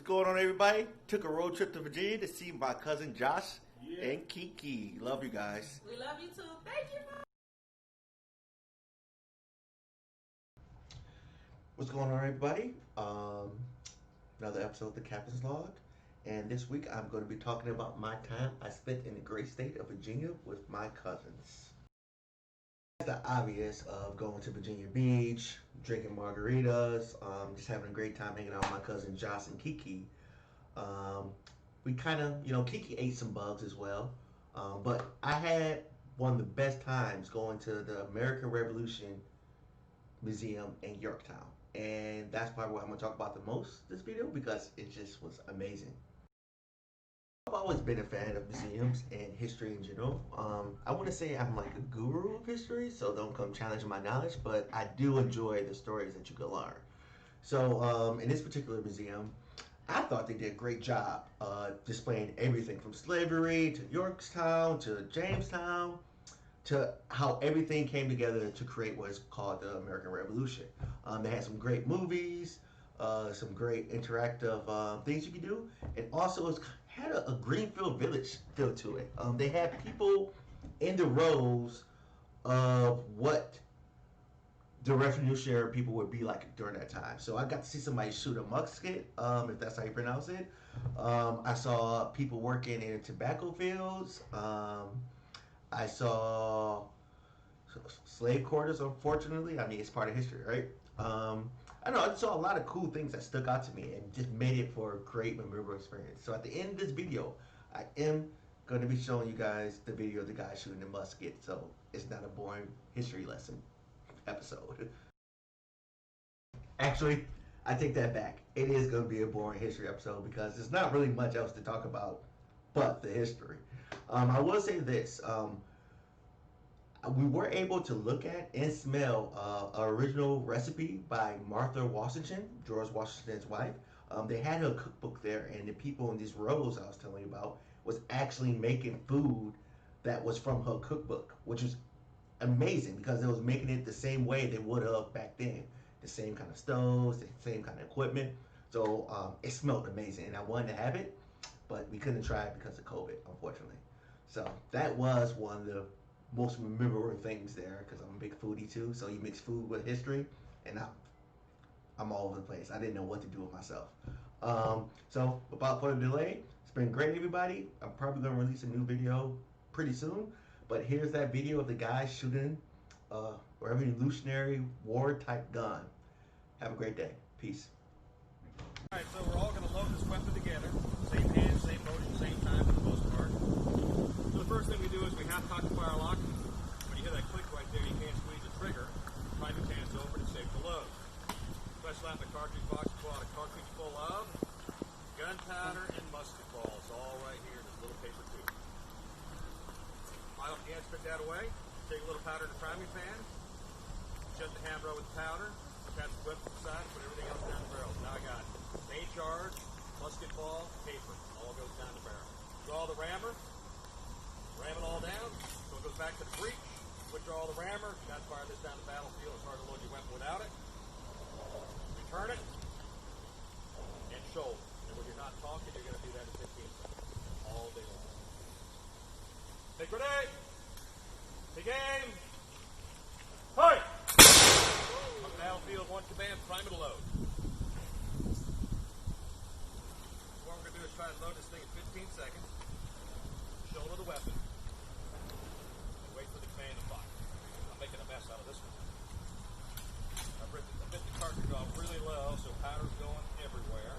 going on, everybody? Took a road trip to Virginia to see my cousin Josh and Kiki. Love you guys. We love you too. Thank you. What's going on, everybody? Another episode of the Captain's Log. And this week I'm going to be talking about my time I spent in the great state of Virginia with my cousins. The obvious of going to Virginia Beach, drinking margaritas, just having a great time hanging out with my cousin Josh and Kiki. We kind of, Kiki ate some bugs as well, but I had one of the best times going to the American Revolution Museum in Yorktown, and that's probably what I'm going to talk about the most this video because it just was amazing. I've always been a fan of museums and history in general. I wouldn't say I'm like a guru of history, so don't come challenging my knowledge, but I do enjoy the stories that you can learn. So in this particular museum, I thought they did a great job displaying everything from slavery to Yorktown to Jamestown to how everything came together to create what is called the American Revolution. They had some great movies, some great interactive things you could do, and also it's had a Greenfield Village feel to it. They had people in the rows of what the revolutionary people would be like during that time. So I got to see somebody shoot a musket, if that's how you pronounce it. I saw people working in tobacco fields. I saw slave quarters, unfortunately. I mean, it's part of history, right? I don't know, I saw a lot of cool things that stuck out to me and just made it for a great memorable experience. So at the end of this video, I am going to be showing you guys the video of the guy shooting the musket, so it's not a boring history lesson episode. Actually, I take that back. It is going to be a boring history episode because there's not really much else to talk about but the history. I will say this. We were able to look at and smell an original recipe by Martha Washington, George Washington's wife. They had her cookbook there, and the people in these rows I was telling you about was actually making food that was from her cookbook, which was amazing because it was making it the same way they would have back then. The same kind of stoves, the same kind of equipment. So it smelled amazing, and I wanted to have it, but we couldn't try it because of COVID, unfortunately. So that was one of the most memorable things there because I'm a big foodie too. So you mix food with history, and I'm all over the place. I didn't know what to do with myself. So without further delay, it's been great, everybody. I'm probably gonna release a new video pretty soon. But here's that video of the guy shooting a Revolutionary War type gun. Have a great day. Peace. All right, so we're all going to load this weapon together. Same hand, same motion, same time for the most part. So the first thing we do is we half-cock the fire lock. When you hear that click right there, you can't squeeze the trigger. Prime your hands over to save the load. Press slap the cartridge box, pull out a cartridge full of gunpowder and musket balls, all right here in this little paper tube. Pile up the end, spit that away. Take a little powder in the priming pan. Shut the hammer with the powder. Attach the whip to the side. Put everything else down the barrel. Now I got it. Main charge, musket ball, paper. All goes down the barrel. Draw the rammer. Ram it all down. So it goes back to the breech. Withdraw the rammer. You got to fire this down the battlefield. It's hard to load your weapon without it. Return it. And shoulder. And when you're not talking, you're going to do that in 15 seconds. All day long. Take grenade. Take aim. Fire! On the battlefield, one command, prime and load. What we're going to do is try and load this thing in 15 seconds. Shoulder the weapon. And wait for the command to fire. I'm making a mess out of this one. I've bit the cartridge off really low, so powder's going everywhere.